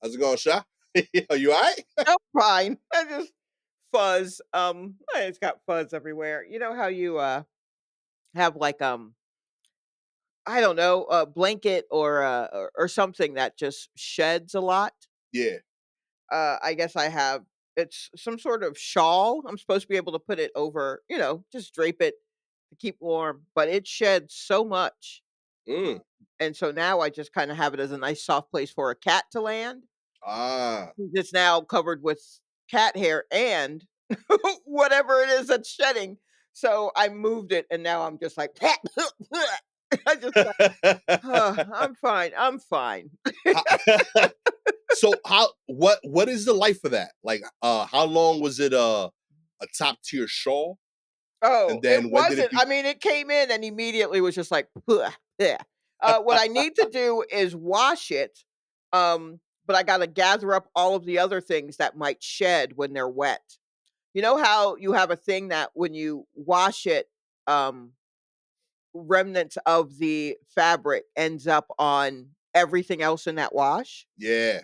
How's it going, Sha? Are you all right? I'm fine. I just fuzz. It's got fuzz everywhere. You know how you have like I don't know, a blanket or something that just sheds a lot. Yeah. I guess I have it's some sort of shawl. I'm supposed to be able to put it over, just drape it to keep warm, but it sheds so much. Mm. And so now I just kind of have it as a nice soft place for a cat to land. Ah. It's now covered with cat hair and whatever it is that's shedding. So I moved it and now I'm just like I just got, I'm fine. I'm fine. How- so what is the life of that? Like how long was it a top tier shawl? Oh, And it then when did it wasn't. be I mean, it came in and immediately was just like, yeah. What I need to do is wash it. But I got to gather up all of the other things that might shed when they're wet. You know how you have a thing that when you wash it, um, remnants of the fabric ends up on everything else in that wash. Yeah,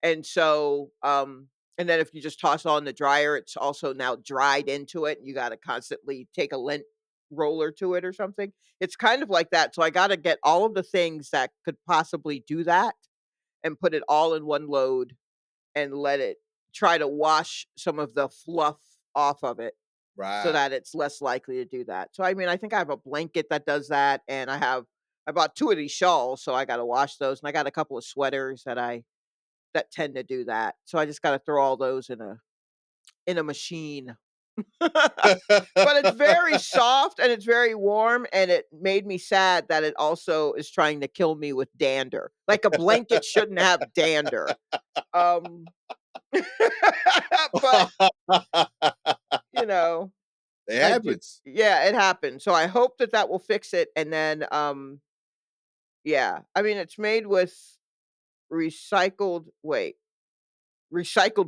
And so, and then if you just toss it on the dryer, it's also now dried into it. And you got to constantly take a lint roller to it or something. It's kind of like that. So I got to get all of the things that could possibly do that and put it all in one load and let it try to wash some of the fluff off of it so right. that it's less likely to do that. So, I mean, I think I have a blanket that does that, and I bought 2 of these shawls, so I gotta wash those, and I got a couple of sweaters that tend to do that. So I just gotta throw all those in a machine. But it's very soft and it's very warm, and it made me sad that it also is trying to kill me with dander. Like, a blanket shouldn't have dander. Um, but, you know It I do happens. yeah, it happened. So I hope that that will fix it, and then, yeah. I mean, it's made with recycled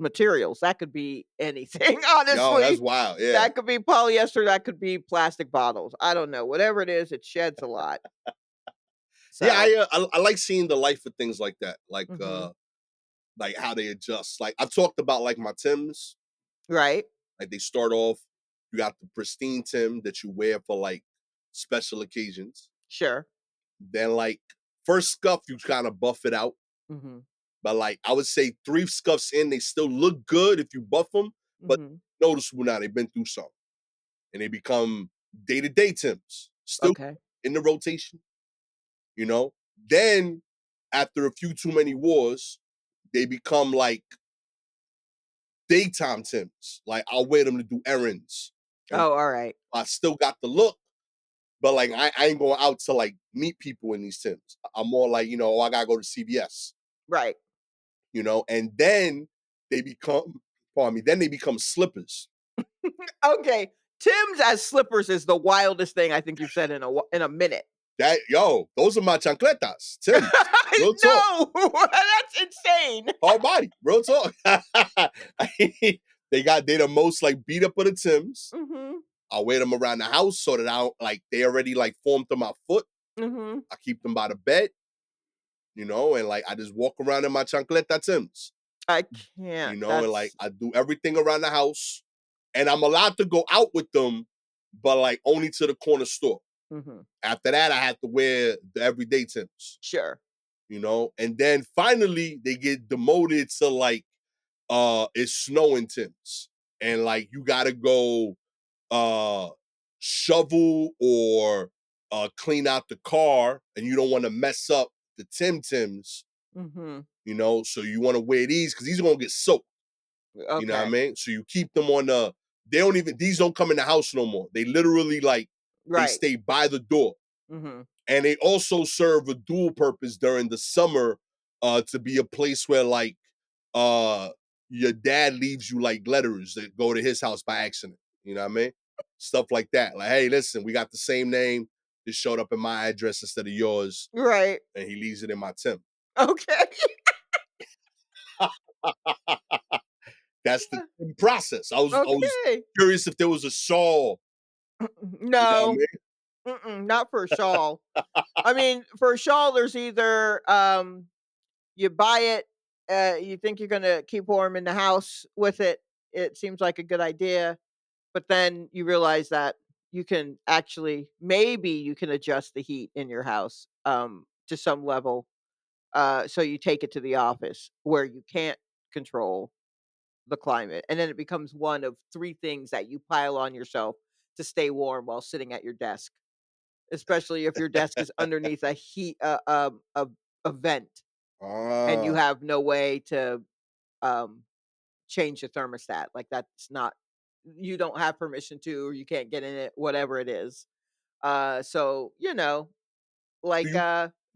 materials. That could be anything, Yo, that's honestly. wild. Yeah. That could be polyester, that could be plastic bottles. I don't know. Whatever it is, it sheds a lot. Yeah, So I like seeing the life of things like that. mhm. Like how they adjust. Like I've talked about like my Tims. Right? Like they start off, you got the pristine Tim that you wear for like special occasions. Sure. Then like first scuff, you kind of buff it out. Mhm. But like I would say three scuffs in, they still look good if you buff them, but Mhm. noticeable now they've been through something. And they become day-to-day Tims. Still Okay. in the rotation, you know? Then after a few too many wars, they become like daytime Tims. Like I'll wear them to do errands. And Oh, alright. I still got the look, but like I ain't going out to like meet people in these Tims. I'm more like, oh, I gotta go to CVS, Right. and then they become, pardon me, then they become slippers. Okay. Tim's as slippers is the wildest thing I think you've said in a minute. Those are my chancletas, Tim. Real talk. No, that's insane. Hard body, real talk. They the most like beat up of the Tims. Mhm, I wear them around the house so that I don't like they already like formed to my foot. mhm. I keep them by the bed, and like I just walk around in my chancleta Tims, I can't. and like That's I do everything around the house, and I'm allowed to go out with them, but like only to the corner store. mhm. After that, I have to wear the everyday Tims, Sure. and then finally they get demoted to like it's snowing Tims, and like you gotta go uh shovel or clean out the car, and you don't want to mess up the Tims, Mhm. so you want to wear these because these are gonna get soaked. You know what I Okay. mean? So you keep them on they don't even these don't come in the house no more. They literally like they Right. stay by the door. Mhm. And they also serve a dual purpose during the summer, to be a place where like uh your dad leaves you like letters that go to his house by accident. You know what I mean? Stuff like that. Like, hey, listen, we got the same name. This showed up in my address instead of yours, Right. and he leaves it in my Tim. Okay. That's the process. I was Okay. curious if there was a shawl. You know what I No. mean? Not for a shawl. I mean, for a shawl, there's either, you buy it You think you're gonna keep warm in the house with it. It seems like a good idea, but then you realize that you can actually maybe you can adjust the heat in your house, to some level. So you take it to the office where you can't control the climate, and then it becomes one of 3 things that you pile on yourself to stay warm while sitting at your desk, especially if your desk is underneath a heat a vent, and you Ah, have no way to, um, change the thermostat, like, that's not you don't have permission to, or you can't get in it, whatever it is. So, do like, you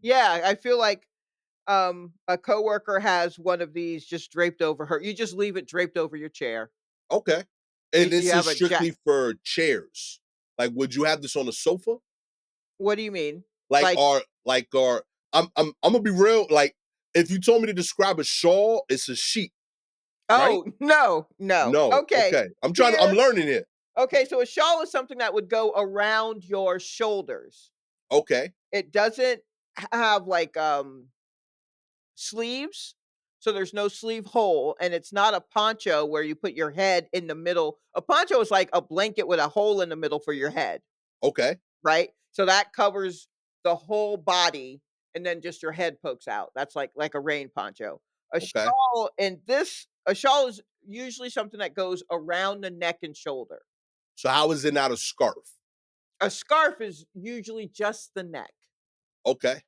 yeah, I feel like, a coworker has one of these just draped over her you just leave it draped over your chair. okay. And You this is have a jack strictly for chairs. Like, would you have this on a sofa? What do you mean? Like, Like, or I'm gonna be real. Like, if you told me to describe a shawl, it's a sheet, right? "Oh, no, no. No. Okay, Okay. I'm here learning it. okay, so a shawl is something that would go around your shoulders. Okay. It doesn't have, like, sleeves, so there's no sleeve hole, and it's not a poncho where you put your head in the middle. A poncho is like a blanket with a hole in the middle for your head, Okay. right? So that covers the whole body, and then just your head pokes out. That's like a rain poncho. Okay. A shawl is usually something that goes around the neck and shoulder. So how is it not a scarf? A scarf is usually just the neck, Okay.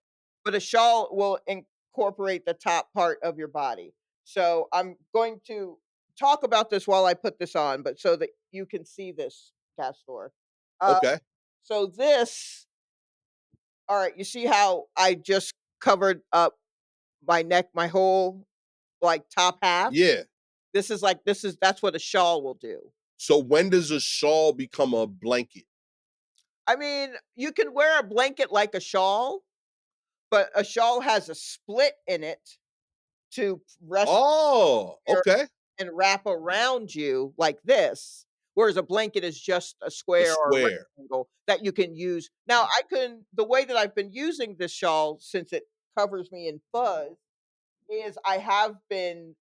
but a shawl will incorporate the top part of your body. So I'm going to talk about this while I put this on, but so that you can see this, Castor. Uh, Okay. so this, all right, you see how I just covered up my neck, my whole like top half? Yeah. This is that's what a shawl will do. So when does a shawl become a blanket? I mean, you can wear a blanket like a shawl, but a shawl has a split in it to rest Oh, there okay. and wrap around you like this, whereas a blanket is just a A square or a square. rectangle that you can use. Now, I can the way that I've been using this shawl since it covers me in fuzz is I have been,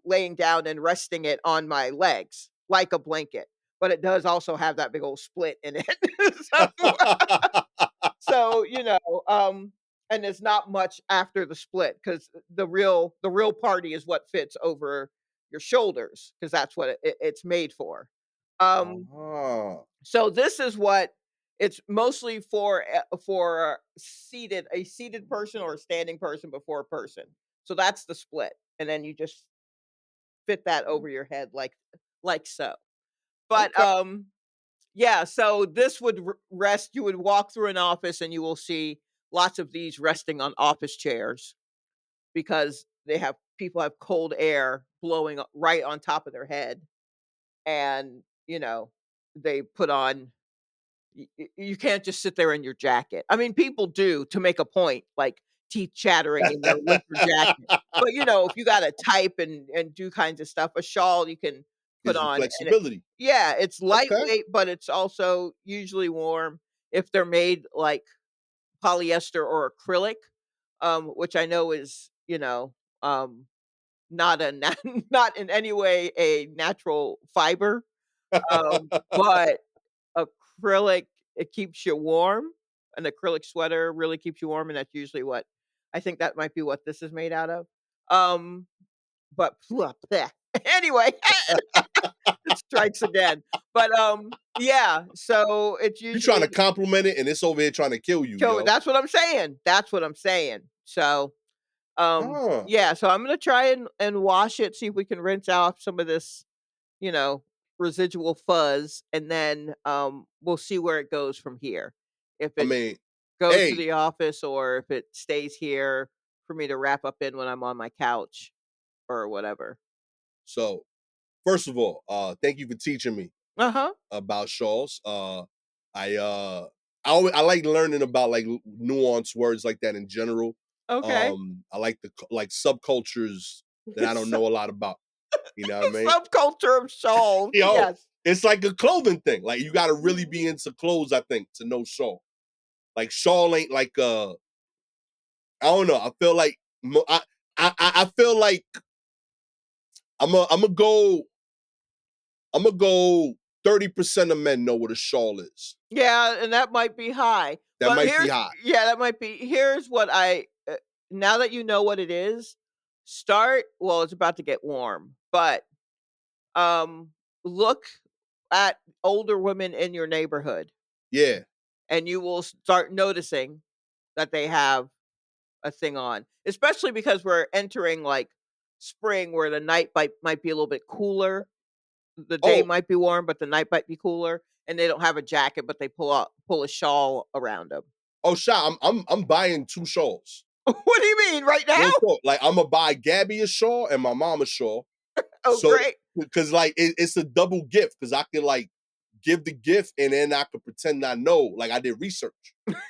laying down and resting it on my legs like a blanket, but it does also have that big old split in it. So so, and there's not much after the split because the real party is what fits over your shoulders because that's what it's made for. Um, Ah, so this is what it's mostly for a seated person or a standing person before a person. So that's the split, and then you just fit that over your head like so. But okay. yeah, so this would rest. You would walk through an office and you will see lots of these resting on office chairs because people have cold air blowing right on top of their head, and they put on. You can't just sit there in your jacket. I mean, people do to make a point, like teeth chattering in their winter jacket. But if you got to type and do kinds of stuff, a shawl you can put Gives you on, and flexibility. yeah, it's Okay. lightweight, but it's also usually warm if they're made like polyester or acrylic, which I know is, not not in any way a natural fiber, but acrylic, it keeps you warm. An acrylic sweater really keeps you warm, and that's usually what I think that might be what this is made out of. Um, but anyway, it strikes again. But yeah, so it's You trying to usually compliment it, and it's over here trying to kill you, so yo. that's what I'm saying. That's what I'm saying. So Huh. yeah, so I'm gonna try and wash it, see if we can rinse off some of this, you know, residual fuzz, and then we'll see where it goes from here. If I it mean, goes to hey, the office or if it stays here for me to wrap up in when I'm on my couch or whatever. so first of all, thank you for teaching me Uh-huh. about shawls. I I like learning about like nuanced words like that in general. Okay. I like the like subcultures that I don't So know a lot about. You know what I mean? subculture of shawls. Yo, Yes. it's like a clothing thing. Like you got to really Mhm. be into clothes, I think, to know shawl. Like shawl ain't like I don't know. I feel like I feel like I'm gonna go 30% of men know what a shawl is. Yeah, and that might be high. That But might be here's high. yeah, that might be here's what now that you know what it is, well, it's about to get warm, but, um, look at older women in your neighborhood, Yeah. and you will start noticing that they have a thing on, especially because we're entering, like, spring where the night might be a little bit cooler. The day Oh, might be warm, but the night might be cooler, and they don't have a jacket, but they pull a shawl around them. oh, Sha, I'm buying 2 shawls. What do you mean, right now? Real talk. Like I'm gonna buy Gabby a shawl and my mom a shawl. Oh, So great. because like it's a double gift because I can like give the gift and then I could pretend I know, like I did research.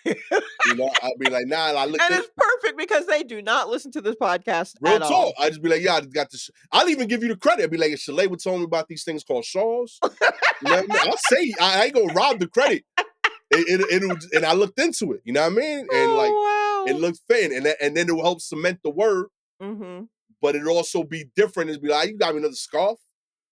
You know, I'd be like, nah, I looked And at it's perfect because they do not listen to this podcast real at talk. all. I just be like, yeah, I just got this. I'll even give you the credit. I'd be like, Shalewa told me about these things called shawls. You know what I mean? I'll say I ain't gonna rob the credit. And I looked into it. You know what I mean? And like it Oh, wow. looked fair, and then it will help cement the word, Mhm. but it also be different. It's be like, you got me another scarf?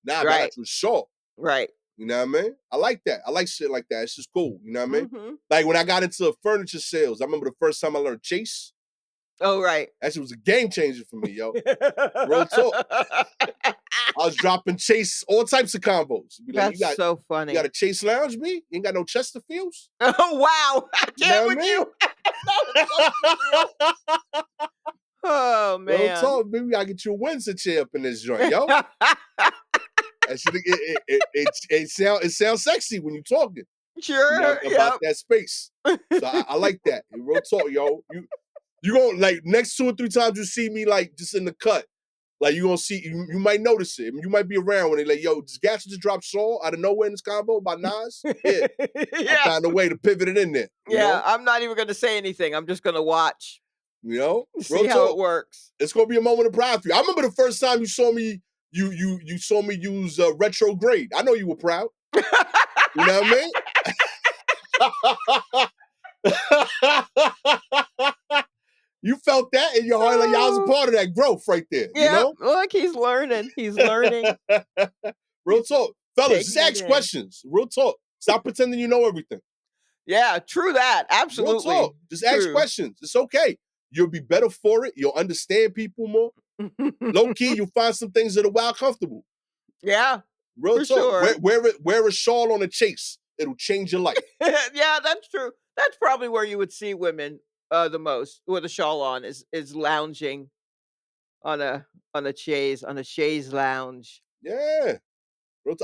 Nah, but I Right, got you a shawl. right. You know what I mean? I like that. I like shit like that. It's just cool. You know what I mean? Mhm. Like when I got into furniture sales, I remember the first time I learned Chase. Oh, right. That shit was a game changer for me, yo. Real talk. I was dropping Chase, all types of combos. Be like, That's so you got a funny. Chase Lounge, B? You ain't got no Chesterfields? Oh, wow. I You know can't what with I you. Not a Chesterfield. mean? Oh, Real man. talk, baby. We gotta get you a Windsor chair up in this joint, yo. That shit, it sounds sexy when you talking, you know, Sure, about yep. that space. So I like that. Real talk, yo. You gonna like next 2 or 3 times you see me like just in the cut. Like you gonna see you might notice it. You might be around when they like, yo, does Gastor just drop Saul out of nowhere in this combo by Nas? Yeah. I Yeah, found a way to pivot it in there, you yeah, know? I'm not even gonna say anything, I'm just gonna watch, You know? Real see how it talk. works. It's gonna be a moment of pride for you. I remember the first time you saw me, you saw me use retrograde. I know you were proud. You know what I mean? You felt that in your heart, like y'all was a Oh, part of that growth right there, you yep, know? look, he's learning, Real he's talk. Fellas, just taking it ask in. questions. Real talk. Stop pretending you know everything. Yeah, true that, Real talk. absolutely, Just ask true. questions. It's okay. You'll be better for it. You'll understand people more. Low key, you'll find some things that are wild comfortable. Yeah, Real for talk. sure. Wear a shawl on a chase. It'll change your life. Yeah, that's true. That's probably where you would see women, the most with a shawl on is lounging on a chaise lounge. Yeah.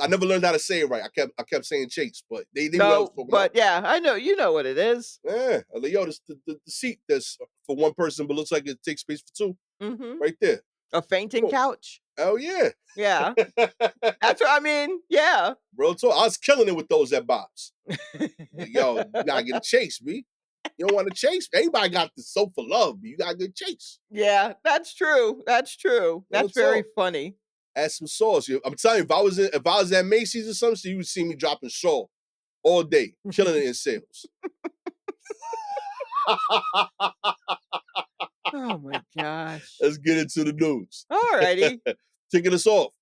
I never learned how to say it right. I kept saying chase, but they knew what I was No, talking about. but yeah, I know you know what it is. Yeah. I was like, yo, this the seat that's for one person, but looks like it takes space for two. Mhm. Right there. A fainting Cool. couch. Oh yeah. Yeah. That's what I mean, yeah. Real talk. I was killing it with those at Bob's. Like, yo, you gotta get a chase, B. You don't want to chase? Everybody got the sofa love, but you gotta get a chase. Yeah, that's true, that's true. Real That's very talk. funny. Add some sauce. I'm telling you, if I was at Macy's or something, you would see me dropping Shaw all day, killing it in sales. Oh my gosh. Let's get into the news. Alrighty. Taking us off.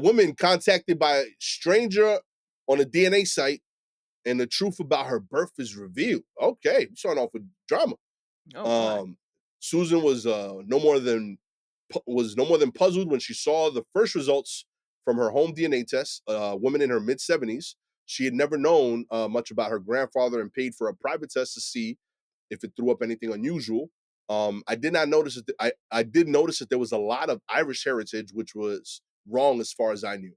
Woman contacted by a stranger on a DNA site, and the truth about her birth is revealed. Okay, we're starting off with drama. Oh my. Um, Susan was no more than puzzled when she saw the first results from her home DNA test. A woman in her mid 70s. She had never known much about her grandfather and paid for a private test to see if it threw up anything unusual. I did not notice that. I did notice that there was a lot of Irish heritage, which was wrong as far as I knew.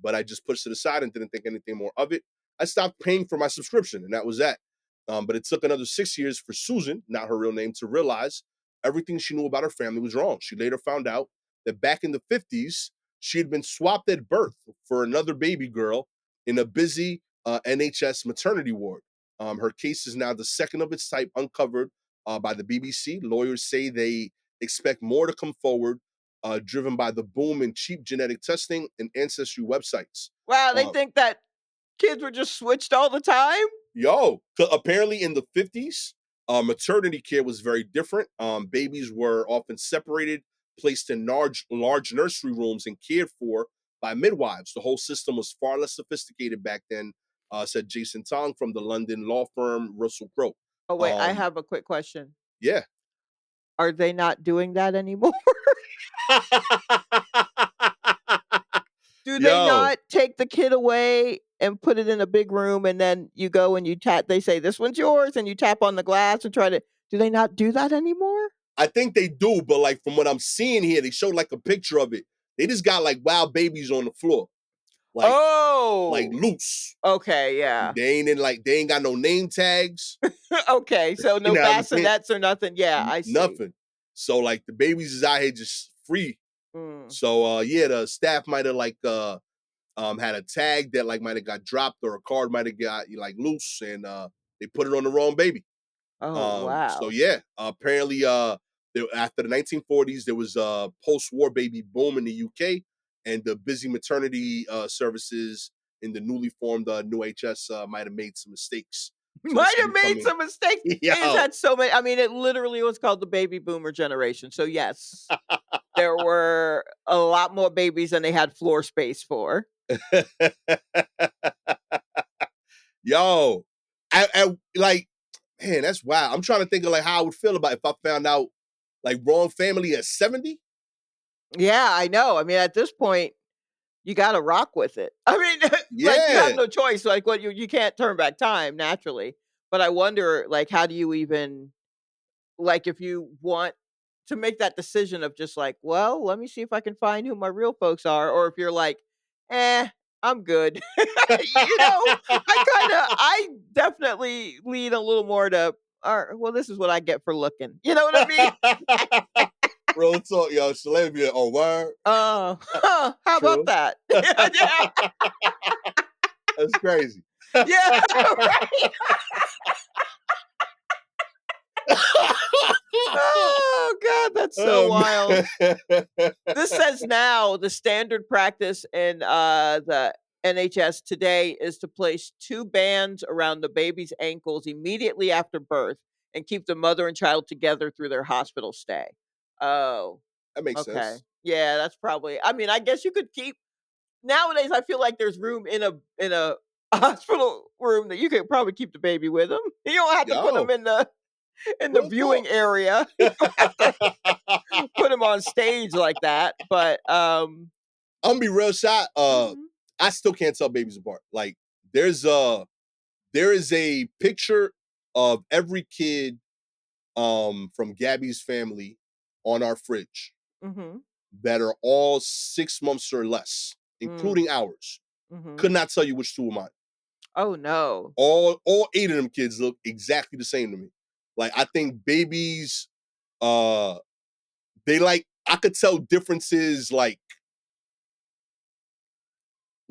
But I just pushed it aside and didn't think anything more of it. I stopped paying for my subscription, and that was that. But it took another 6 years for Susan, not her real name, to realize everything she knew about her family was wrong. She later found out that back in the 50s, she had been swapped at birth for another baby girl in a busy NHS maternity ward. Her case is now the second of its type uncovered by the BBC. Lawyers say they expect more to come forward, driven by the boom in cheap genetic testing and ancestry websites. Wow, they Uh, think that kids were just switched all the time? Apparently in the 50s, maternity care was very different. Babies were often separated placed in large nursery rooms and cared for by midwives. The whole system was far less sophisticated back then, said Jason Tong from the London law firm Russell Crowe. Oh, wait, I Um, have a quick question. yeah. Are they not doing that anymore? Do they Yo, not take the kid away and put it in a big room, and then you go and you tap they say, "This one's yours," and you tap on the glass and try to do they not do that anymore? I think they do, but like from what I'm seeing here, they showed like a picture of it. They just got like wild babies on the floor, like Oh, loose. okay, yeah. They ain't got no name tags. Okay, so You no know what I mean? bassinets or nothing. Yeah, I see. Nothing. So like the babies is out here just free. Mm. So yeah, the staff might have like had a tag that like might have got dropped or a card might have got like loose and they put it on the wrong baby. Oh, So wow. yeah, apparently after the 1940s there was a post-war baby boom in the UK and the busy maternity services in the newly formed new HS might have made some mistakes. So this Might is have made becoming some mistakes. It has yo. had so many I mean, it literally was called the baby boomer generation, so yes, there were a lot more babies than they had floor space for. Yo, I like, man, that's wild. I'm trying to think of like how I would feel about if I found out like wrong family at 70. Yeah, I know. I mean, at this point, you gotta rock with it. I mean, like, you have Yeah, no choice, like, what you can't turn back time, naturally, but I wonder, like, how do you even like, if you want to make that decision of just like, "Well, let me see if I can find who my real folks are," or if you're like, "Eh, I'm good." You know? I definitely lean a little more to, well, this is what I get for looking." You know what I mean? real talk, yo. Shalewa, oh word, Huh, how about true. that? Yeah, That's crazy. yeah, right. Oh god, that's so wild. Man. This says now the standard practice in, the NHS today is to place 2 bands around the baby's ankles immediately after birth and keep the mother and child together through their hospital stay. Oh, That makes okay. sense. Yeah, that's probably I mean, I guess you could keep nowadays, I feel like there's room in a hospital room that you could probably keep the baby with them. You don't have to put them Yo, in the real viewing talk. area. You don't have to put him on stage like that, but, I'm gonna be real shot. mhm, I still can't tell babies apart. Like there's there is a picture of every kid from Gabby's family on our fridge mhm, that are all 6 months or less, mm, including ours. mhm. Could not tell you which two of mine. Oh, no. All eight of them kids look exactly the same to me. Like I think babies, uh, they like I could tell differences like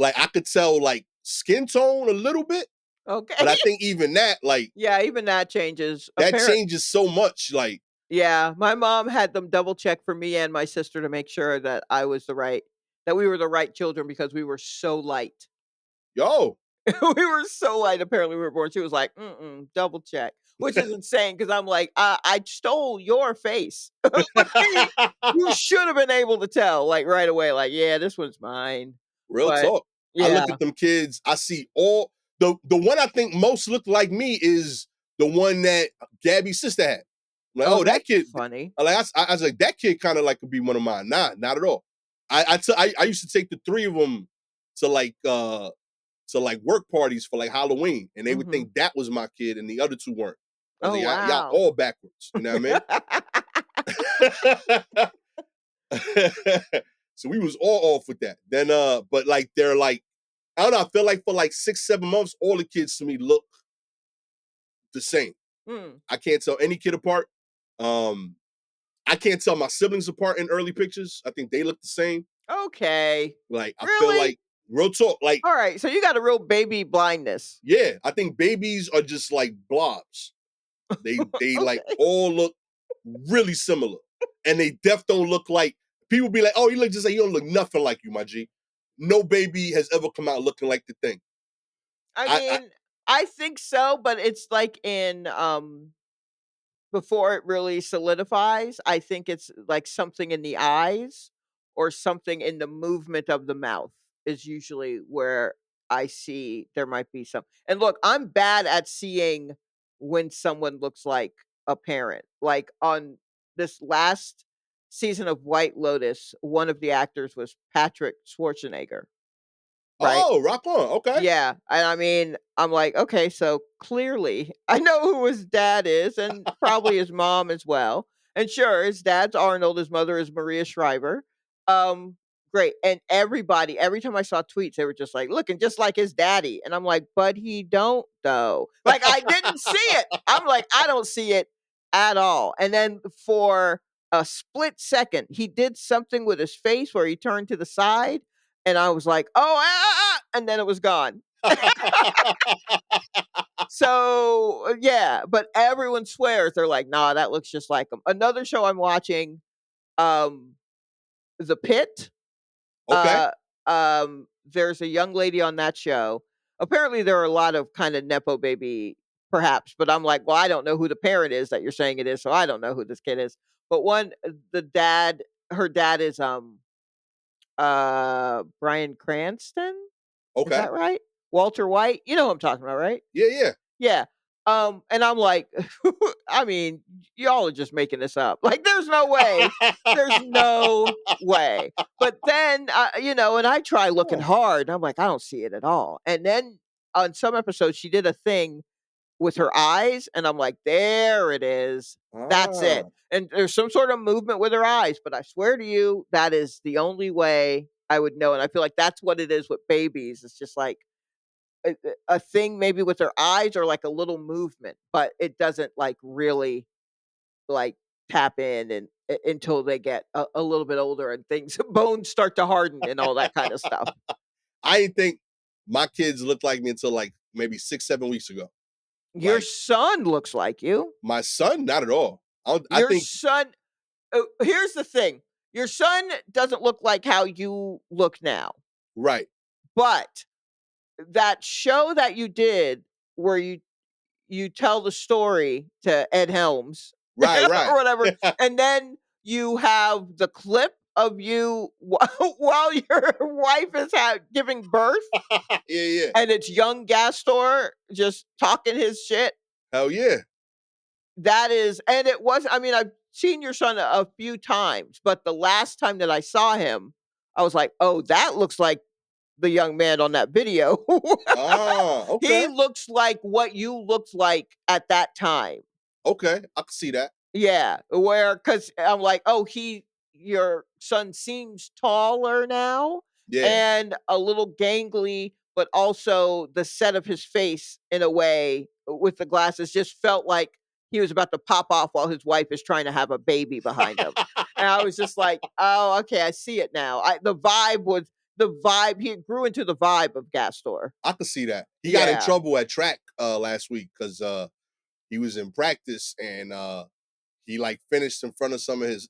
I could tell like skin tone a little bit, Okay. but I think even that like Yeah, even that changes. that changes so much. Like Yeah, my mom had them double check for me and my sister to make sure that I was the right that we were the right children because we were so light. yo, We were so light, apparently we were born. She was like, "Mm-mm, double check," which is insane because 'cause I'm like, I stole your face." Like, you should have been able to tell, like, right away, like, "Yeah, this one's mine." real But talk. I look yeah. at them kids. I see all the one I think most look like me is the one that Gabby's sister had. I'm like, Oh, oh, that's that kid. funny. I was like, that kid kind of like could be one of mine. Nah, not at all. I used to take the three of them to like work parties for like Halloween, and they would Mhm. think that was my kid, and the other two weren't. I was Oh, like, y'all wow. all backwards. You know what I mean? So we was all off with that. Then but like they're like, I don't know, I feel like for like 6, 7 months, all the kids to me look the same. Mm, I can't tell any kid apart. Um, I can't tell my siblings apart in early pictures. I think they look the same. okay. Like I feel Really? like real talk, like, Alright, so you got a real baby blindness. yeah, I think babies are just like blobs. They like Okay. all look really similar. And they def don't look like people be like, oh, you look just like you don't look nothing like you, my G. No baby has ever come out looking like the thing. I I mean, I think so, but it's like before it really solidifies. I think it's like something in the eyes or something in the movement of the mouth is usually where I see there might be some. And look, I'm bad at seeing when someone looks like a parent. Like on this last season of White Lotus, one of the actors was Patrick Schwarzenegger, right? Oh, rock on. Okay. Yeah, and I mean, I'm like, "Okay, so clearly I know who his dad is and probably his mom as well." And sure, his dad's Arnold, his mother is Maria Shriver. Um, Great, and everybody every time I saw tweets, they were just like, "Looking just like his daddy," and I'm like, "But he don't though." Like, I didn't see it. I'm like, "I don't see it at all." And then for a split second, he did something with his face where he turned to the side, and I was like, "Oh, and then it was gone. So, yeah, but everyone swears, they're like, "Nah, that looks just like him." Another show I'm watching, um, The Pit, Okay. there's a young lady on that show. Apparently, there are a lot of kinda nepo baby perhaps, but I'm like, "Well, I don't know who the parent is that you're saying it is, so I don't know who this kid is." But the dad her dad is, Bryan Cranston? Is Okay. that right? Walter White? You know who I'm talking about, right? Yeah, yeah. Yeah. And I'm like, I mean, y'all are just making this up. Like, there's no way. There's no way. But then, and I try looking Huh. hard. And I'm like, I don't see it at all. And then on some episodes, she did a thing with her eyes, and I'm like, there it is. That's it. Ah. And there's some sort of movement with her eyes, but I swear to you, that is the only way I would know. And I feel like that's what it is with babies. It's just like a thing maybe with their eyes or like a little movement, but it doesn't like really like tap in and until they get a little bit older and things bones start to harden and all that kind of stuff. I didn't think my kids looked like me until like maybe 6, 7 weeks ago. Your Like son looks like you. my son, not at all. I Your think son here's the thing. Your son doesn't look like how you look now. right, But that show that you did where you tell the story to Ed Helms right, right. or whatever, and then you have the clip of you while your wife is giving birth, Yeah, yeah. and it's young Gastor just talking his shit. Hell yeah. That is, and it was. I mean, I've seen your son a few times, but the last time that I saw him, I was like, "Oh, that looks like the young man on that video." Ah, He okay. looks like what you looked like at that time. Okay. I can see that. Yeah, where because I'm like, "Oh, your son seems taller now Yeah. and a little gangly, but also the set of his face in a way with the glasses just felt like he was about to pop off while his wife is trying to have a baby behind him." And I was just like, "Oh, okay, I see it now." The vibe he grew into the vibe of Gastor. I could see that. He got in Yeah. trouble at track last week because he was in practice and he like finished in front of some of his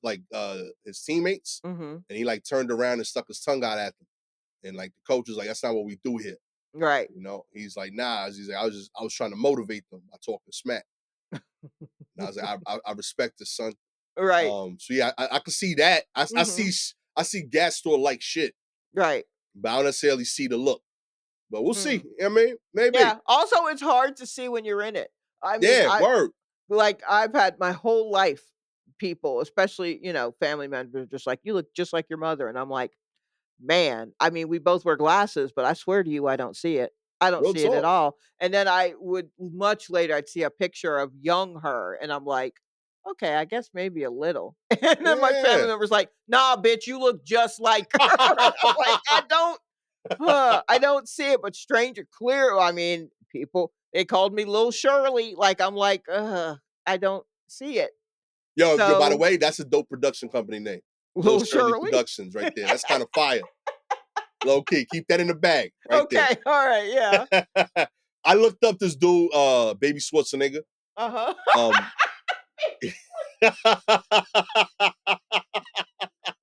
teammates Mhm. and he like turned around and stuck his tongue out at them. And like the coach was like, that's not what we do here. Right. You know, he's like, nah. He's like, I was trying to motivate them by talking smack. And I was like, I respect this son. Right. So yeah, I can see that. Mhm. I see Gastor like shit, Right. but I don't necessarily see the look. But we'll see. Mm. I mean, maybe. Yeah, also, it's hard to see when you're in it. I mean, Yeah, word. I've had my whole life people, especially, family members just like, "You look just like your mother," and I'm like, "Man," I mean, we both wear glasses, but I swear to you, I don't see it. I don't Real see it at talk. all, and then I would much later, I'd see a picture of young her, and I'm like, "Okay, I guess maybe a little," and then my family Yeah. member's like, "Nah, bitch, you look just like her." I'm like, I don't see it, but stranger clear I mean, people, they called me Little Shirley, like, I'm like, "Ugh, I don't see it." Yo, by the So, way, that's a dope production company name. Lil Little Shirley Shirley? Productions right there. That's kind of fire. Low key. Keep that in the bag right there. Okay, alright, yeah. I looked up this dude, Baby Schwarzenegger. Uh-huh. Um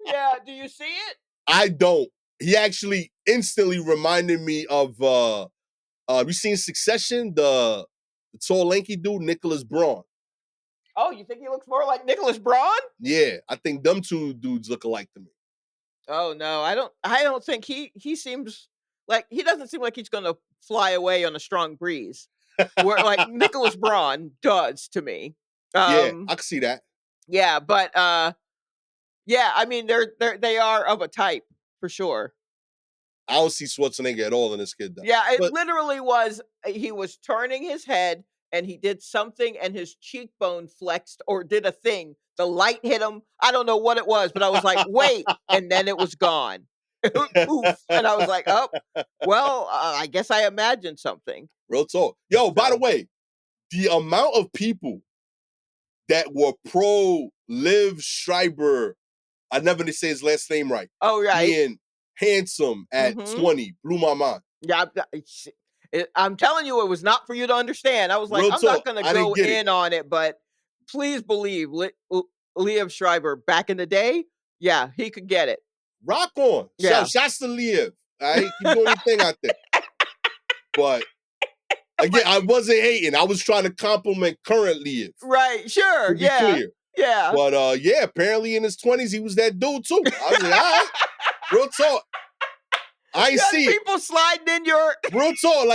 Yeah, do you see it? I don't. He actually instantly reminded me of you seen Succession, the tall lanky dude, Nicholas Braun. Oh, you think he looks more like Nicholas Braun? Yeah, I think them two dudes look alike to me. Oh no, I don't think he seems like he doesn't seem like he's gonna fly away on a strong breeze. Where like Nicholas Braun does to me. Yeah, Um I can see that. yeah, but yeah, I mean they are of a type for sure. I don't see Schwarzenegger at all in this kid though. Yeah, it But literally was he was turning his head and he did something and his cheekbone flexed or did a thing. The light hit him. I don't know what it was, but I was like, "Wait," and then it was gone. Poof, and I was like, "Oh, well, I guess I imagined something." real talk. Yo, by the So, way, the amount of people that were pro Liv Schreiber, I never did say his last name right, oh right, being handsome at mm-hmm. 20 blew my mind. Yeah, I'm telling you, it was not for you to understand. I was like, Real I'm not talk, gonna I didn't go get it. in on it, but please believe, Liev Schreiber back in the day, yeah, he could get it. Rock on. Yo, Yeah, shots to Liv. All right, keep doing your thing out there. But again, but I wasn't hating. I was trying to compliment current Liv, right, sure, to be yeah, clear. yeah. But yeah, apparently in his 20s, he was that dude too. I was like, all right, real talk. I ain't Young see it. people sliding in your Real talk.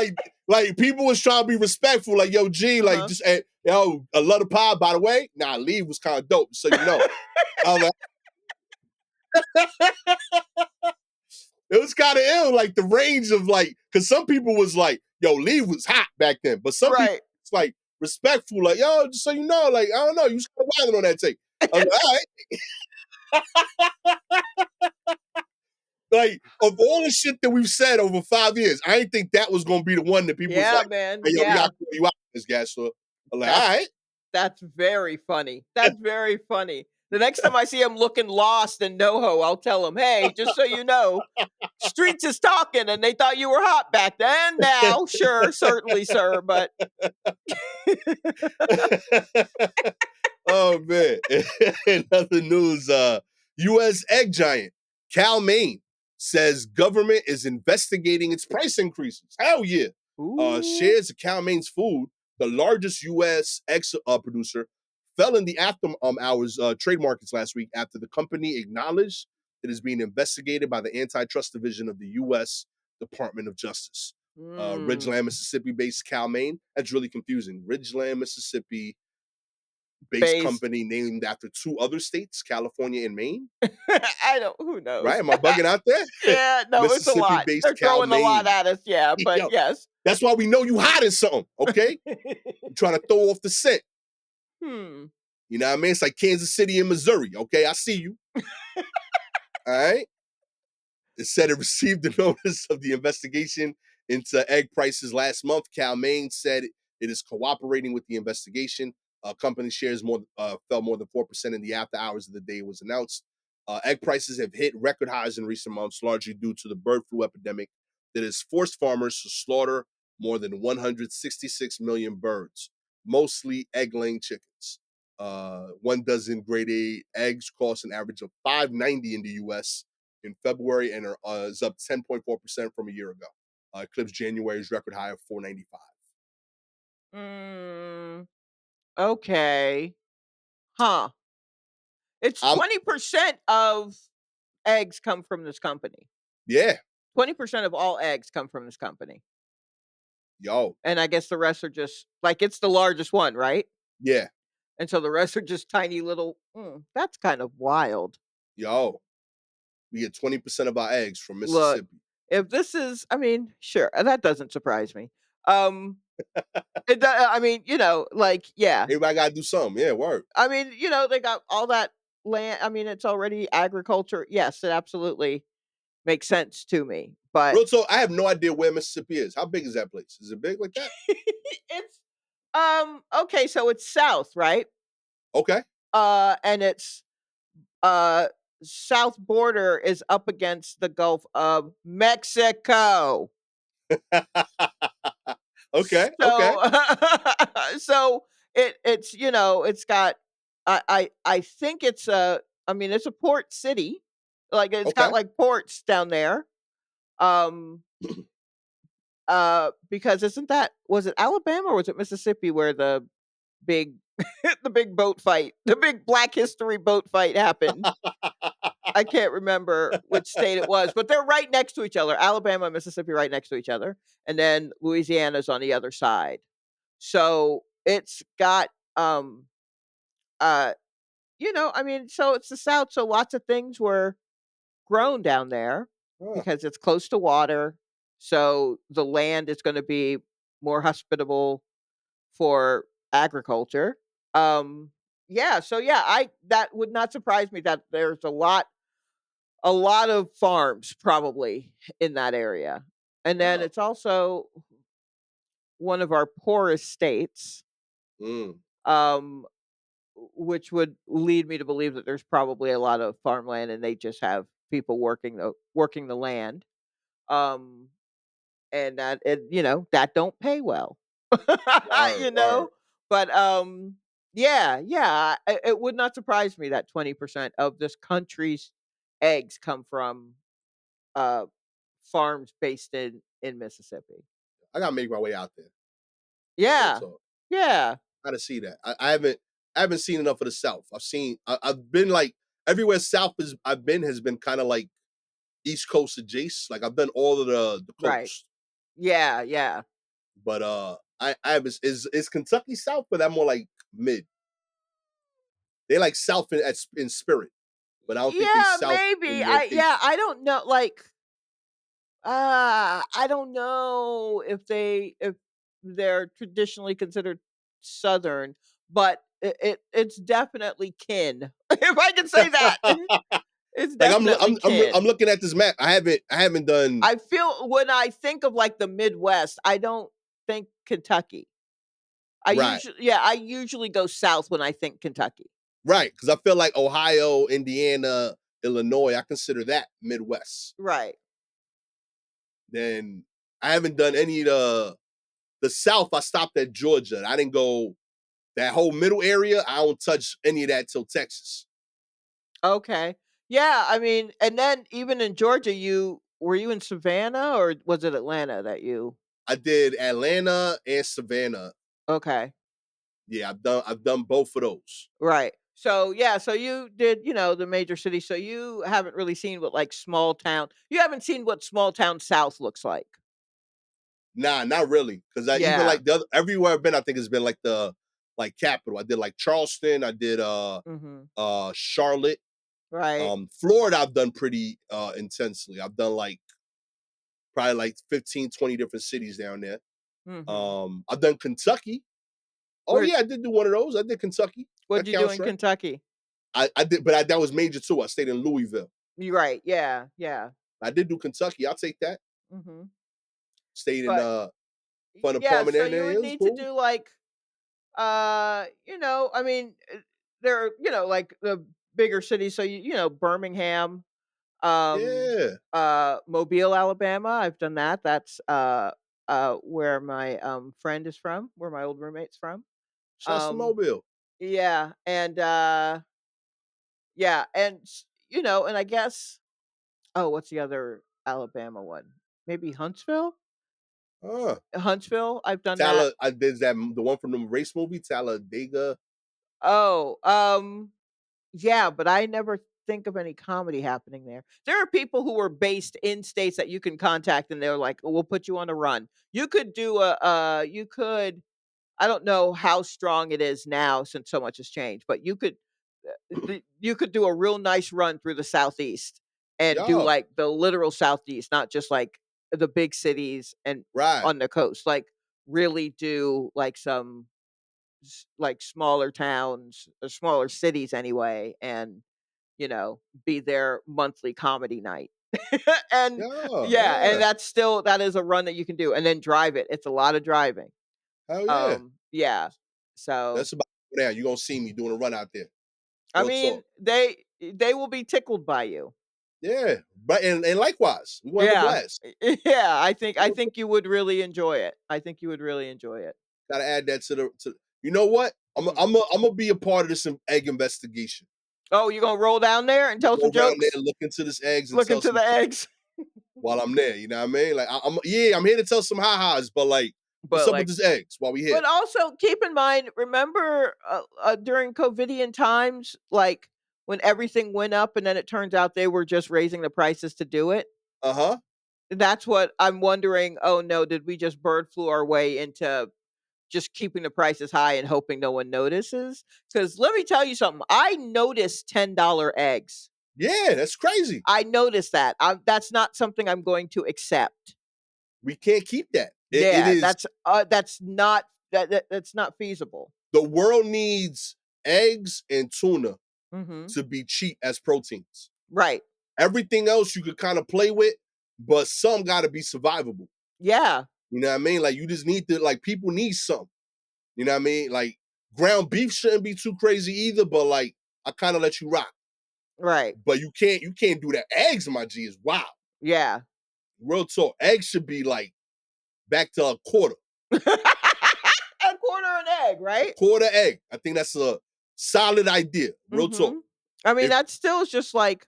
Like people was trying to be respectful. Like, yo, G, like uh-huh. just yo, I love the pod, by the way. Nah, Leave was kind of dope, so you know. I was like, it was kind of ill, like the range of like, because some people was like, yo, Leave was hot back then, but some people Right. it's like respectful, like, yo, just so you know, like, I don't know, you was kind of wilding on that tape. I was like, all right. Like, of all the shit that we've said over 5 years, I didn't think that was gonna be the one that people was Yeah, like, man. hey, yo, we Yeah. gotta call you out this gas. So I'm like, all That's right. that's very funny. That's very funny. The next time I see him looking lost in NoHo, I'll tell him, "Hey, just so you know, Streets is talking, and they thought you were hot back then. Now, sure, certainly, sir, but Oh man. In other news, US egg giant Cal Maine says government is investigating its price increases. Hell yeah. ooh, Shares of Cal Maine's food, the largest US egg producer, fell in the after hours trade markets last week after the company acknowledged it is being investigated by the antitrust division of the US Department of Justice. Ridgeland, mm, Mississippi based Cal Maine. That's really confusing. Ridgeland, Mississippi based based. company named after two other states, California and Maine. I don't. Who Right? knows? Am I bugging out there? Yeah, no, it's a Mississippi lot. based They're Cal throwing a lot Maine. at us. Yeah, but Yo, yes. that's why we know you hot in something, okay? You're trying to throw off the scent. Hmm. You know what I mean? It's like Kansas City and Missouri, okay? I see you. All right. It said it received a notice of the investigation into egg prices last month. Cal Maine said it is cooperating with the investigation. Company shares fell more than 4% in the after hours of the day it was announced. Egg prices have hit record highs in recent months, largely due to the bird flu epidemic that has forced farmers to slaughter more than 166 million birds, mostly egg-laying chickens. 1 dozen grade A eggs cost an average of $5.90 in the U.S. in February and is up 10.4% from a year ago. Eclipsed January's record high of 495. Mm, okay. Huh. It's I'm 20% of eggs come from this company. yeah, 20% of all eggs come from this company. yo, And I guess the rest are just like it's the largest one, right? yeah, And so the rest are just tiny little that's kind of wild. yo. We get 20% of our eggs from Look, Mississippi. if this is I mean, sure, that doesn't surprise me. Um I mean, like yeah. Everybody gotta do something. Yeah, word. I mean, they got all that land. I mean, it's already agriculture. Yes, it absolutely makes sense to me. But Real talk, I have no idea where Mississippi is. How big is that place? Is it big like that? it's okay, so it's south, right? Okay. And it's uh south border is up against the Gulf of Mexico. Okay, okay, So so it's got I think it's a I mean it's a port city. Like it's got okay. like ports down there. Um because isn't that was it Alabama or was it Mississippi where the big The big boat fight, the big Black History boat fight happened. I can't remember which state it was, but they're right next to each other. Alabama and Mississippi right next to each other, and then Louisiana's on the other side. So it's got, uh, I mean, so it's the South, so lots of things were grown down there Huh, because it's close to water. So the land is going to be more hospitable for agriculture. Um, yeah, so yeah, I that would not surprise me that there's a lot of farms probably in that area. And then oh, it's also one of our poorest states, mm, um, which would lead me to believe that there's probably a lot of farmland and they just have people working the land. Um, and that don't pay well. word, you word. know? But yeah, yeah, it would not surprise me that 20% of this country's eggs come from uh farms based in Mississippi. I gotta make my way out there. Real Yeah. talk. Yeah. Gotta see that. I haven't seen enough of the South. I've been like everywhere South is I've been has been kind of like East Coast adjacent. Like I've done all of the Right. coast, Yeah, yeah. but I haven't is Kentucky South, but I'm more like mid. They like South in spirit, but I don't think they Yeah, South maybe. in Yeah, location. I don't know, like, I don't know if they're traditionally considered Southern, but it's definitely kin, if I can say that. It's Like I'm definitely I'm I'm I'm kin. looking at this map. I haven't done I feel when I think of, like, the Midwest, I don't think Kentucky. right. I usually go south when I think Kentucky. Right, because I feel like Ohio, Indiana, Illinois, I consider that Midwest. Right. Then I haven't done any of the South. I stopped at Georgia. I didn't go that whole middle area. I don't touch any of that till Texas. Okay. Yeah, I mean, and then even in Georgia, you in Savannah or was it Atlanta that you I did Atlanta and Savannah. Okay. Yeah, I've done both of those. Right. So, yeah, so you did, the major cities. So you haven't really seen what like you haven't seen what small town South looks like. Nah, not really. Because I even Yeah. like the other everywhere I've been, I think it's been like the like capital. I did like Charleston. I did Mhm. Charlotte. Right. Florida, I've done pretty intensely. I've done like probably like 15, 20 different cities down there. Mhm. I've done Kentucky. Oh Where yeah, I did do one of those. I did Kentucky. what'd That you do counts, in right? Kentucky? I did, but that was major too. I stayed in Louisville. You right. Yeah. Yeah. I did do Kentucky. I'll take that. Mhm. Stayed in But fun yeah, apartment so there. you It would was need to cool. do like I mean, there are, like the bigger cities. So Birmingham, Yeah. Mobile, Alabama. I've done that. That's where my friend is from, where my old roommate's from. Shouts to Um, Mobile. yeah, and yeah, and and I guess what's the other Alabama one? Maybe Huntsville. Uh Huntsville. I've done that. I did that the one from the race movie, Talladega. Oh, yeah, but I never think of any comedy happening there. There are people who are based in states that you can contact and they're like, "We'll put you on a run." You could do you could I don't know how strong it is now since so much has changed, but you could do a real nice run through the Southeast and do Yo, like the literal Southeast, not just like the big cities and right. on the coast. Like really do like some like smaller towns, smaller cities anyway, and be their monthly comedy night. And Yo, yeah, and yeah. that is a run that you can do, and then drive it. It's a lot of driving. Hell yeah. Yeah. So, That's about now. You're gonna see me doing a run out there. I Real mean, talk. they will be tickled by you. Yeah. But and likewise, we gonna have a Yeah. blast. Yeah, I think you would really enjoy it. I think you would really enjoy it. Gotta add that to you know what? Mhm. I'm gonna be a part of this egg investigation. Oh, you gonna roll down there and tell Go some around there, jokes? look into this eggs and Look tell into some the jokes eggs? while I'm there. You know what I mean? Like I'm here to tell some ha-has, but like What's But, up with like these eggs while we here? but also keep in mind, remember, during COVIDian times, like, when everything went up and then it turns out they were just raising the prices to do it? Uh-huh. That's what I'm wondering, "Oh, no, did we just bird flu our way into just keeping the prices high and hoping no one notices?" Because let me tell you something, I noticed $10 eggs. Yeah, that's crazy. I noticed that. That's not something I'm going to accept. We can't keep that. It Yeah, is that's not that's not feasible. the world needs eggs and tuna Mhm. to be cheap as proteins. Right. Everything else you could kind of play with, but some got to be survivable. Yeah. You know what I mean? Like you just need to like people need some. You know what I mean? Like ground beef shouldn't be too crazy either, but like I kind of let you rock. Right. But you can't do that. Eggs, my G, is wow. Yeah. Real talk. Eggs should be like back to a quarter. A quarter an egg, A right? quarter egg. I think that's a solid idea. Real talk. Mhm. I mean, If that still is just like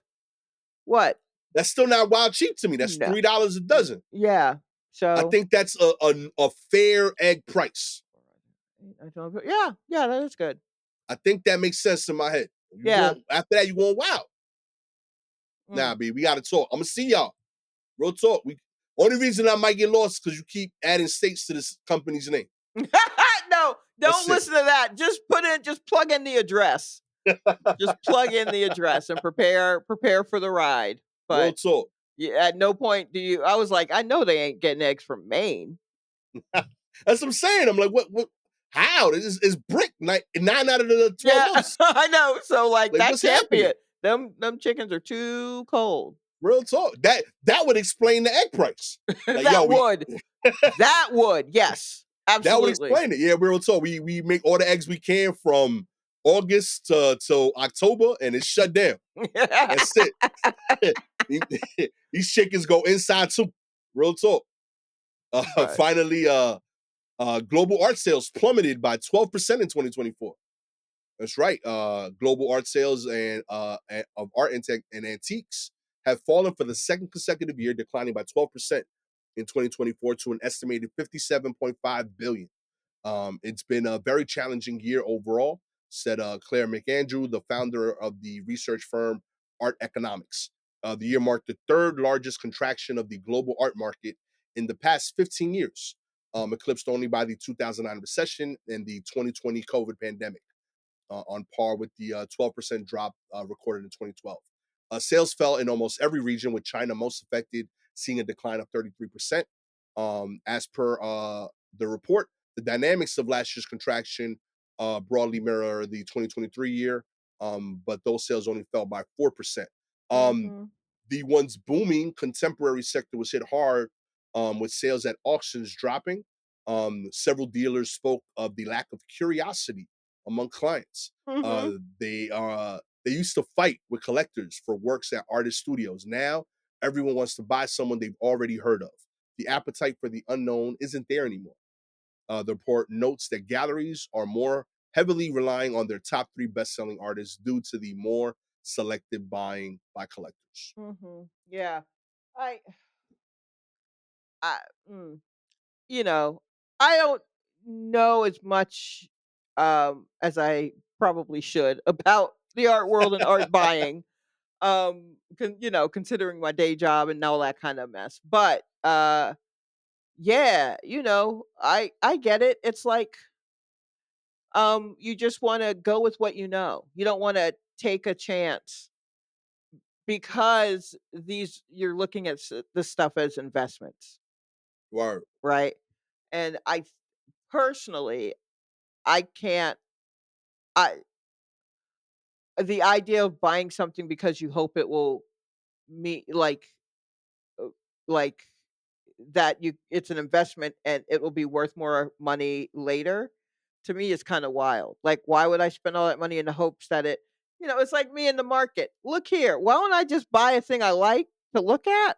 what? that's still not wild cheap to me. That's No. $3 a dozen. Yeah. I So think that's a fair egg price. I don't yeah, yeah, that is good. I think that makes sense in my head. You Yeah. going after that, you going wow. Nah, Mm. B, we gotta talk. I'm gonna see y'all. Real talk. We only reason I might get lost because you keep adding states to this company's name. No, That's don't it. listen to that. Just plug in the address. Just plug in the address and prepare for the ride. Real But talk. yeah, at no point do you I was like, I know they ain't getting eggs from Maine. That's what I'm saying. I'm like, what how? This is brick 9 out of the 12 Yeah, months. I know. So like Like, that what's can't be happening? it. Them chickens are too cold. Real talk. That would explain the egg price. Like, yo, That we would. That would. Yes. that would Absolutely. explain it. Yeah, real talk. We make all the eggs we can from August to till October, and it's shut down. That's it. These chickens go inside too. Real talk. But Finally, global art sales plummeted by 12% in 2024. That's right. Global art sales and of art and antiques have fallen for the second consecutive year, declining by 12% in 2024 to an estimated 57.5 billion. It's been a very challenging year overall, said Claire McAndrew, the founder of the research firm Art Economics. The year marked the third largest contraction of the global art market in the past 15 years, eclipsed only by the 2009 recession and the 2020 COVID pandemic, on par with the 12% drop recorded in 2012. Sales fell in almost every region, with China most affected, seeing a decline of 33%. As per the report, the dynamics of last year's contraction broadly mirror the 2023 year, but those sales only fell by 4%. Um, mhm. the once booming contemporary sector was hit hard, with sales at auctions dropping. Several dealers spoke of the lack of curiosity among clients. Mhm. They used to fight with collectors for works at artist studios. Now everyone wants to buy someone they've already heard of. The appetite for the unknown isn't there anymore. The report notes that galleries are more heavily relying on their top three best-selling artists due to the more selective buying by collectors. Mhm. Yeah. I I mm, you know, I don't know as much as I probably should about the art world and art buying. Considering my day job and all that kind of mess. But yeah, I get it. It's like you just want to go with what you know. You don't want to take a chance because these you're looking at this stuff as investments, Word. right? And personally, I can't I the idea of buying something because you hope it will meet uh, like that you it's an investment and it will be worth more money later, to me is kind of wild. Like, why would I spend all that money in the hopes that it's like me in the market. Look here, why don't I just buy a thing I like to look at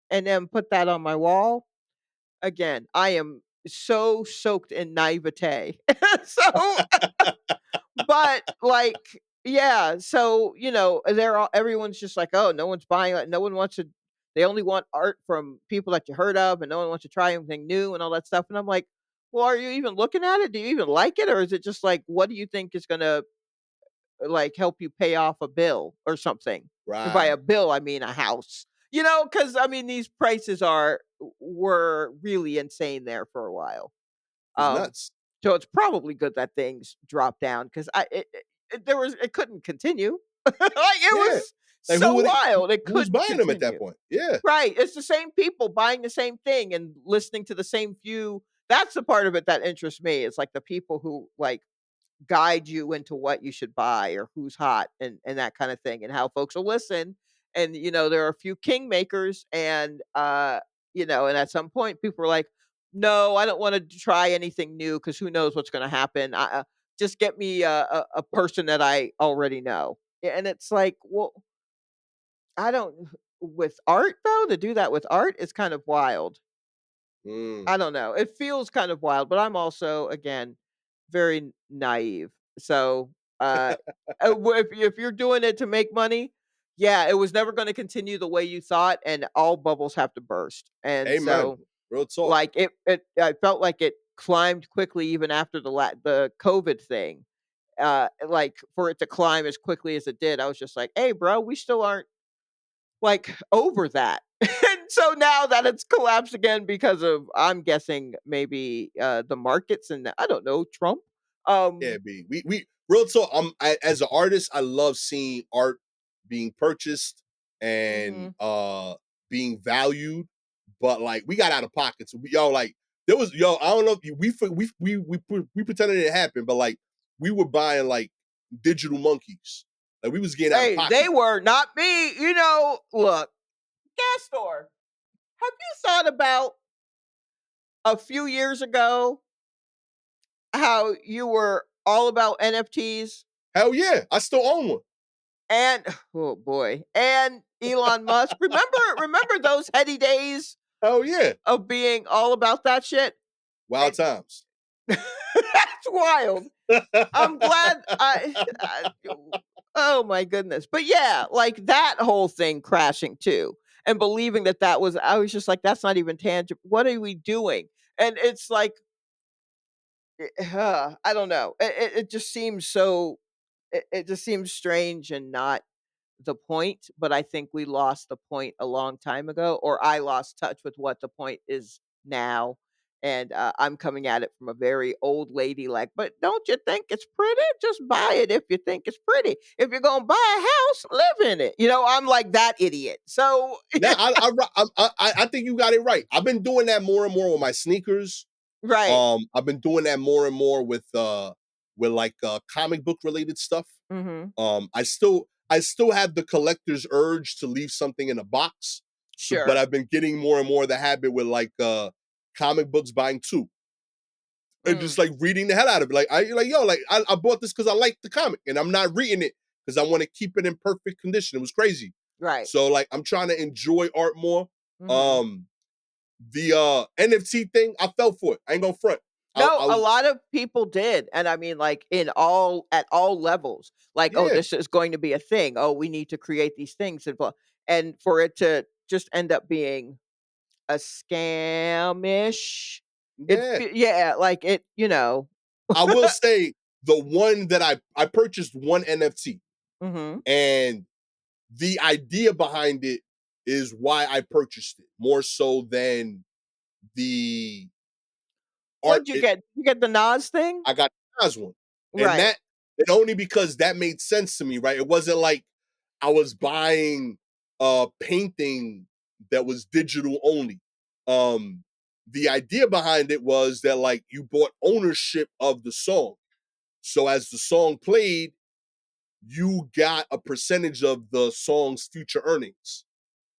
and then put that on my wall? Again, I am so soaked in naivete. So, but like, yeah, so they're all everyone's just like, oh, no one's buying it. No one wants to. They only want art from people that you heard of, and no one wants to try anything new and all that stuff. And I'm like, Well, are you even looking at it? Do you even like it? Or is it just like, what do you think is gonna, like, help you pay off a bill or something? And by a Right. bill, I mean a house. Because I mean, these prices were really insane there for a while. It's Um, nuts. so it's probably good that things dropped down because it couldn't continue. Like, it Yeah. was Like so wild, it who was couldn't buying them at that continue. point? Yeah. Right, it's the same people buying the same thing and listening to the same few. That's the part of it that interests me. It's like the people who, like, guide you into what you should buy or who's hot and that kind of thing and how folks will listen. And there are a few kingmakers and at some point people are like, "No, I don't want to try anything new because who knows what's going to happen. Just get me a person that I already know." Yeah, and it's like, well, I don't with art though, to do that with art is kind of wild. Mm. I don't know. It feels kind of wild, but I'm also, again, very naive. So, if you're doing it to make money, yeah, it was never going to continue the way you thought, and all bubbles have to burst. And Amen. so, Real talk. like I felt like it climbed quickly even after the COVID thing. Like for it to climb as quickly as it did, I was just like, "Hey, bro, we still aren't like over that." And so now that it's collapsed again because of, I'm guessing, maybe the markets and I don't know, Trump. Yeah, Um B. We real talk. As an artist, I love seeing art being purchased and mhm. being valued. But like we got out of pockets. Like there was I don't know if you, we pretended it happened, but like we were buying like digital monkeys. Like we was getting out of Hey, they pocket. were not me. Look, Gastor, have you thought about a few years ago how you were all about NFTs Hell yeah, I still own one. and oh boy, and Elon Musk? Remember those heady days Hell yeah, of being all about that shit? wild And times. that's wild. I'm glad I oh my goodness. But yeah, like that whole thing crashing too and believing that was, I was just like, that's not even tangible. What are we doing? And it's like, I don't know. It just seems so, it just seems strange and not the point, but I think we lost the point a long time ago, or I lost touch with what the point is now. And I'm coming at it from a very old lady, like, but don't you think it's pretty? Just buy it if you think it's pretty. If you're gonna buy a house, live in it. I'm like that idiot. So Now I think you got it right. I've been doing that more and more with my sneakers. right. I've been doing that more and more with like comic book related stuff. Hmm. I still have the collector's urge to leave something in a box. So, but Sure. I've been getting more and more of the habit with like comic books buying two and Mm, just like reading the hell out of it. Like I bought this because I like the comic and I'm not reading it because I want to keep it in perfect condition. It was crazy. right. So like I'm trying to enjoy art more. Hmm. Um the NFT thing, I fell for it. I ain't gonna front. No, I a was lot of people did, and I mean, like, at all levels. Like, "Oh, yeah, this is going to be a thing. Oh, we need to create these things," and for it to just end up being a scamish. yeah. Yeah, like, I will say the one that I purchased one NFT Mhm. and the idea behind it is why I purchased it more so than the art. What'd you get? You get the Nas thing? I got the Nas one, and Right. and only because that made sense to me, right? It wasn't like I was buying a painting that was digital only. Um, the idea behind it was that like you bought ownership of the song. So as the song played, you got a percentage of the song's future earnings.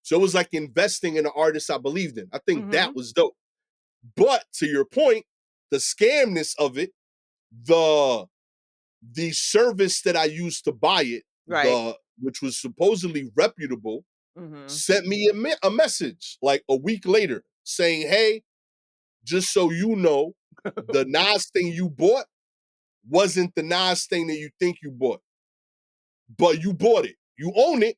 So it was like investing in an artist I believed in. I think that Mhm. was dope. But to your point, the scamness of it, the the service that I used to buy it, Right. the which was supposedly reputable, Mhm. sent me a message like a week later saying, "Hey, just so you know, the Nas thing you bought wasn't the Nas thing that you think you bought, but you bought it. You own it,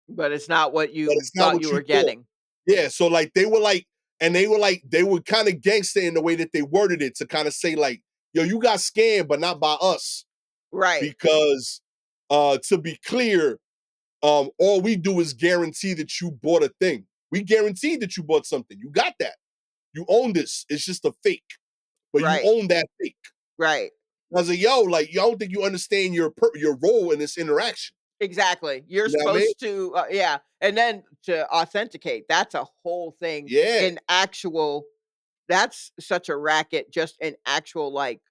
But it's not what but you it's not thought what you you were thought." getting. Yeah, so like they were like and they were like, they were kind of gangster in the way that they worded it to kind of say like, yo, you got scammed, but not by us. Right. Because to be clear, all we do is guarantee that you bought a thing. We guarantee that you bought something. You got that. You own this. It's just a fake, but you Right. own that fake. Right. I was like, yo, like, you don't think you understand your role in this interaction. Exactly. You're You know what I mean? supposed to, yeah, and then to authenticate, that's a whole thing Yeah. in actual that's such a racket just in actual, like,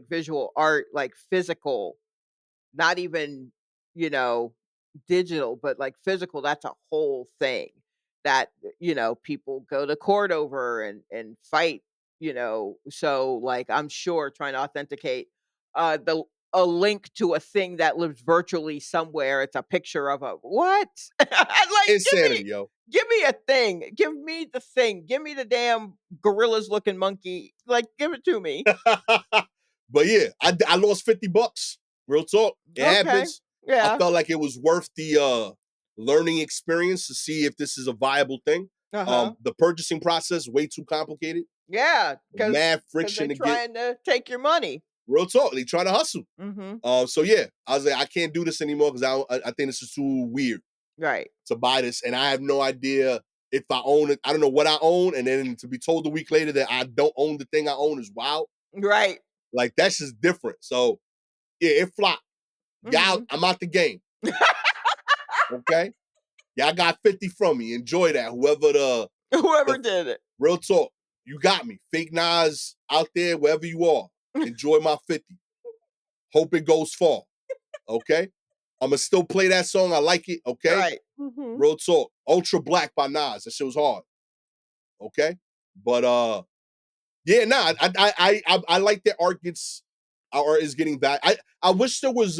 visual art, like, physical, not even, you know, digital, but, like, physical, that's a whole thing that, people go to court over and fight, so, like, I'm sure trying to authenticate, the a link to a thing that lives virtually somewhere, it's a picture of a what? Like, Insanity, yo. give me a thing, give me the thing, give me the damn gorillas looking monkey, like, give it to me. But yeah, I lost $50. Real talk. It Okay. happens. I Yeah. felt like it was worth the learning experience to see if this is a viable thing. Uh-huh. The purchasing process way too complicated. Yeah, because Mad they friction to get. trying to take your money. Real talk. They trying to hustle. Mhm. So yeah, I was like, I can't do this anymore because I think this is too weird Right. to buy this, and I have no idea if I own it. I don't know what I own, and then to be told a week later that I don't own the thing I own is wild. Right. Like that's just different. So yeah, it flopped. Y'all, Mhm. I'm out the game. Okay, y'all got 50 from me. Enjoy that. Whoever Whoever the did it. real talk, you got me. Fake Nas out there, wherever you are. Enjoy my 50. Hope it goes far. Okay, I'ma still play that song. I like it. Okay, Right. Mhm. real talk. Ultra Black by Nas. That shit was hard. Okay, but yeah, nah, I like that art gets our art is getting back. I wish there was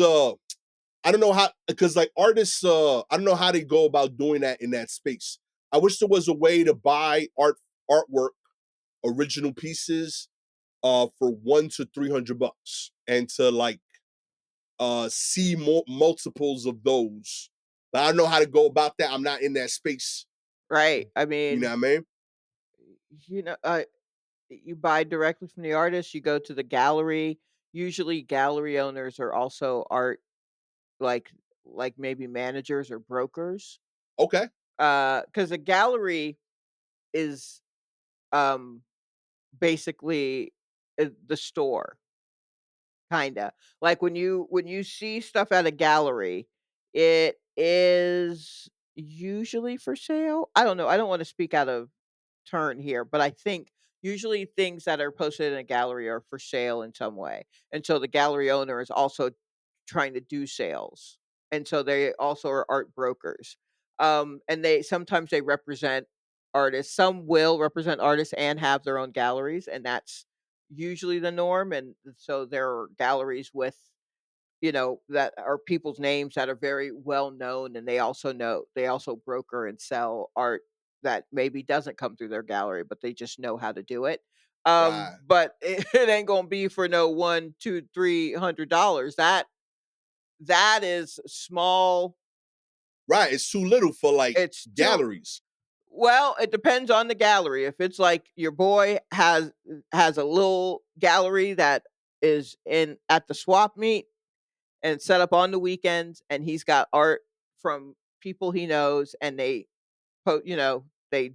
I don't know how because like artists I don't know how they go about doing that in that space. I wish there was a way to buy artwork, original pieces for 1 to 300 bucks and to like see more multiples of those. But I don't know how to go about that. I'm not in that space. Right. I You know mean, what I mean? you know, uh, you buy directly from the artist, you go to the gallery. Usually gallery owners are also art like maybe managers or brokers. Okay. Because a gallery is, um, basically, the store. Kinda. Like, when you see stuff at a gallery, it is usually for sale? I don't know, I don't wanna speak out of turn here, but I think usually things that are posted in a gallery are for sale in some way, and so the gallery owner is also trying to do sales, and so they also are art brokers. And they sometimes they represent artists. Some will represent artists and have their own galleries, and that's usually the norm. And so there are galleries with that are people's names that are very well known, and they also broker and sell art that maybe doesn't come through their gallery, but they just know how to do it. Right. But it ain't gonna be for no one, two, $300. That is small. Right. It's too little for like It's too galleries. well, it depends on the gallery. If it's like your boy has a little gallery that is in at the swap meet and set up on the weekends, and he's got art from people he knows, and they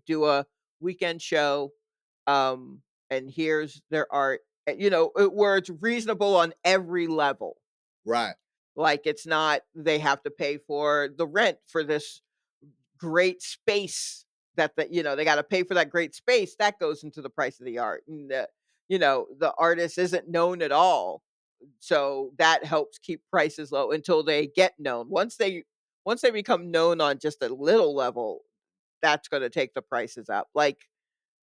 do a weekend show, um, and here's their art, where it's reasonable on every level. Right. Like, it's not they have to pay for the rent for this great space they gotta pay for that great space, that goes into the price of the art, and the artist isn't known at all, so that helps keep prices low until they get known. Once they become known on just a little level, that's gonna take the prices up. Like,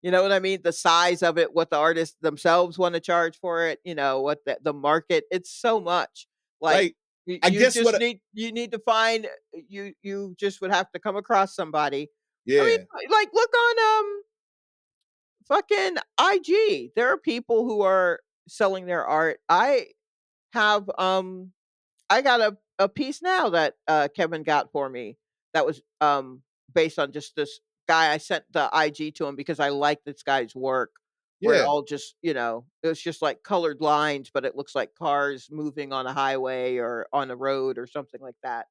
you know what I mean? The size of it, what the artists themselves wanna charge for it, what the market, it's so much. Like, Like, you I you guess just what need to find you just would have to come across somebody. I mean, yeah. like, look on, fucking IG. There are people who are selling their art. Have, I got a piece now that, Kevin got for me that was, based on just this guy, I sent the IG to him because I like this guy's work, where it Yeah. all just, it's just like colored lines, but it looks like cars moving on a highway or on a road or something like that.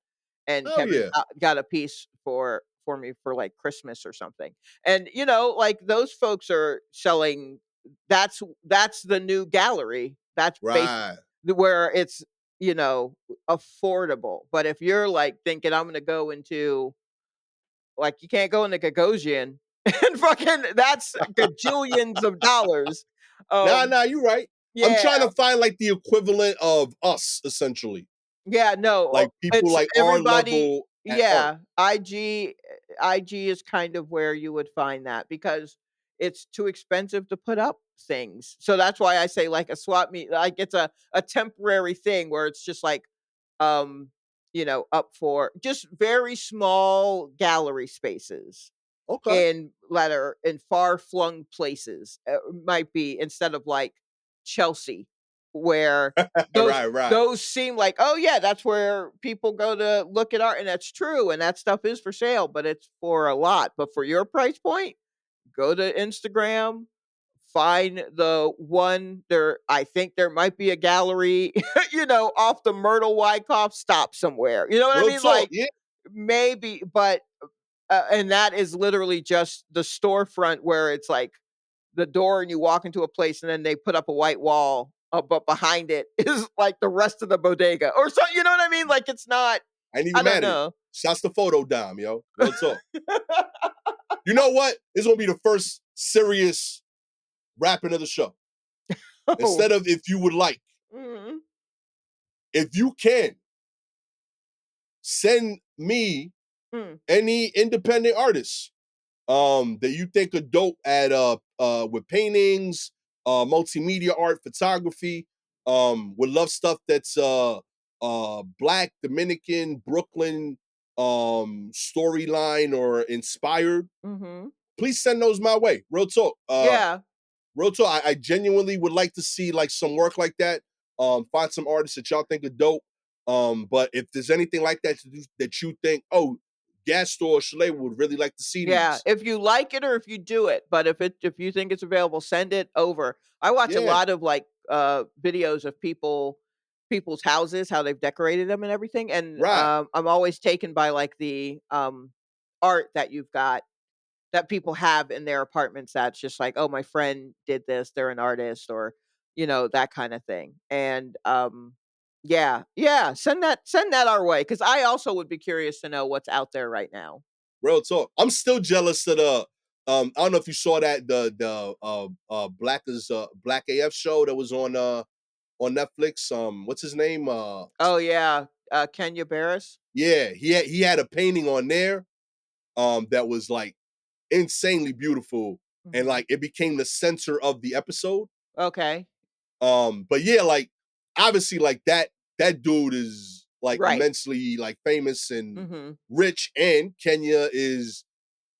And Oh Kevin yeah. got a piece for me for like Christmas or something. And like those folks are selling. That's the new gallery. That's basically Right. where it's affordable. But if you're like thinking I'm going to go into like, you can't go into Gagosian and fucking that's gajillions of dollars. Nah, Um, nah, you're right. I'm yeah, trying to find like the equivalent of us, essentially. yeah, no, Like people it's like our everybody level at art. yeah, IG is kind of where you would find that because it's too expensive to put up things. So that's why I say like a swap meet, like it's a temporary thing where it's just like, um, up for just very small gallery spaces. Okay. In that are in far flung places, might be instead of like Chelsea, where those Right, right. those seem like, "Oh, yeah, that's where people go to look at art," and that's true, and that stuff is for sale, but it's for a lot, but for your price point, go to Instagram, find the one there I think there might be a gallery, off the Myrtle Wyckoff stop somewhere, you know what I Real mean? talk. Like, Yeah. maybe, but and that is literally just the storefront where it's like the door and you walk into a place and then they put up a white wall, but behind it is like the rest of the bodega or so, you know what I mean? Like it's not, I ain't I even don't mad at it. know. Shouts to photo dime, yo. Real talk. You know what? This is gonna be the first serious wrapping of the show. Oh, Instead of if you would like, mhm, if you can, send me mm, any independent artists that you think are dope at with paintings, multimedia art, photography. Would love stuff that's black, Dominican, Brooklyn storyline or inspired. mhm. Please send those my way. Real talk. Yeah, Real talk. I genuinely would like to see like some work like that. Find some artists that y'all think are dope. But if there's anything like that that you think, oh, Gastor or Shalewa would really like to see yeah, these. if you like it or if you do it, but if you think it's available, send it over. I watch a Yeah, lot of, like, videos of people's houses, how they've decorated them and everything, and, right. I'm always taken by, like, the, art that you've got that people have in their apartments that's just like, "Oh, my friend did this, they're an artist," or, that kinda thing, and, yeah, yeah, send that our way because I also would be curious to know what's out there right now. Real talk. I'm still jealous of the I don't know if you saw that Black AF show that was on Netflix. What's his name? Oh, yeah, Kenya Barris? Yeah, he had a painting on there that was like insanely beautiful and Mhm. like it became the center of the episode. Okay. But yeah, like obviously like that dude is like Right. immensely like famous and Mhm. rich and Kenya is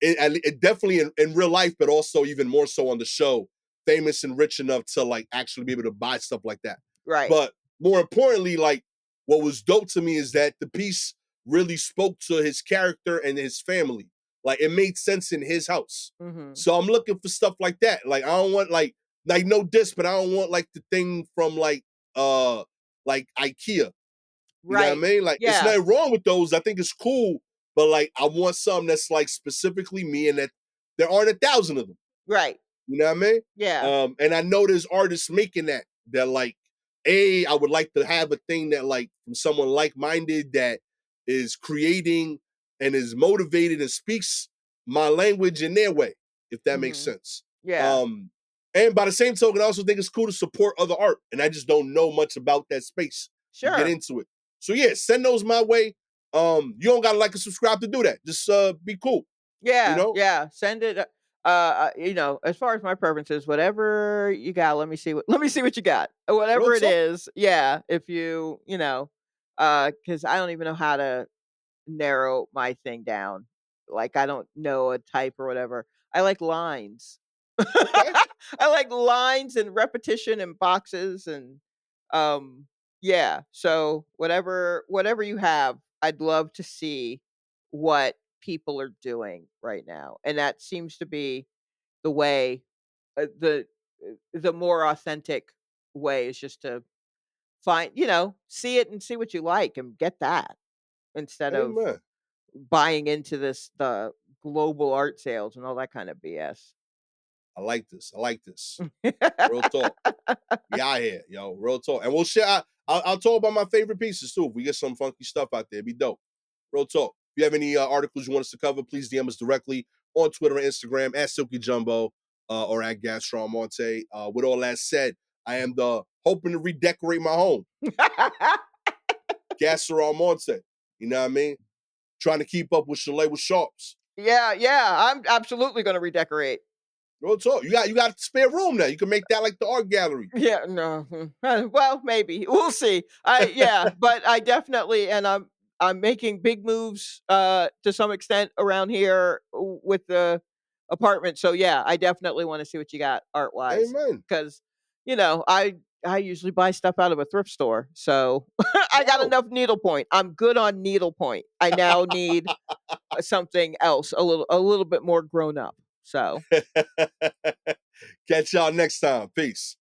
it definitely in real life, but also even more so on the show, famous and rich enough to like actually be able to buy stuff like that. Right. But more importantly, like what was dope to me is that the piece really spoke to his character and his family. Like it made sense in his house. Mhm. So I'm looking for stuff like that. Like I don't want like no diss, but I don't want like the thing from like IKEA. You know what I Right. mean? Like, it's Yeah. nothing wrong with those. I think it's cool, but like, I want something that's like specifically me, and that there aren't 1,000 of them. Right. You know what I mean? Yeah. And I know there's artists making that. That like, I would like to have a thing that like from someone like minded that is creating and is motivated and speaks my language in their way, if that makes Mhm. sense. Yeah. Um, and by the same token, I also think it's cool to support other art, and I just don't know much about that space to get Sure. into it. So yeah, send those my way. You don't gotta like and subscribe to do that. Just be cool, you Yeah, know? yeah, send it, as far as my preferences, whatever you got, let me see what you got. Real Whatever it talk. is, yeah, if because I don't even know how to narrow my thing down. Like, I don't know a type or whatever. I like lines. Okay. I like lines and repetition and boxes and, um, yeah, so whatever you have, I'd love to see what people are doing right now, and that seems to be the way, the more authentic way is just to find, see it and see what you like and get that instead of Amen. buying into the global art sales and all that kind of BS. I like this. I like this. Real talk. We out here, yo. Real talk. And we'll share. I'll talk about my favorite pieces too. If we get some funky stuff out there, it'd be dope. Real talk. If you have any articles you want us to cover, please DM us directly on Twitter and Instagram at Silky Jumbo or at Gastor Almonte. With all that said, I am hoping to redecorate my home. Gastor Almonte. You know what I mean? Trying to keep up with Shalewa Sharpes. Yeah, yeah, I'm absolutely gonna redecorate. Real talk. You got spare room now. You can make that like the art gallery. Yeah, no. Well, maybe. We'll see. Yeah, but I definitely, and I'm making big moves to some extent around here with the apartment. So yeah, I definitely want to see what you got art-wise Amen. cuz I usually buy stuff out of a thrift store. So I got Wow. enough needlepoint. I'm good on needlepoint. I now need something else a little bit more grown up. So Catch y'all next time. Peace.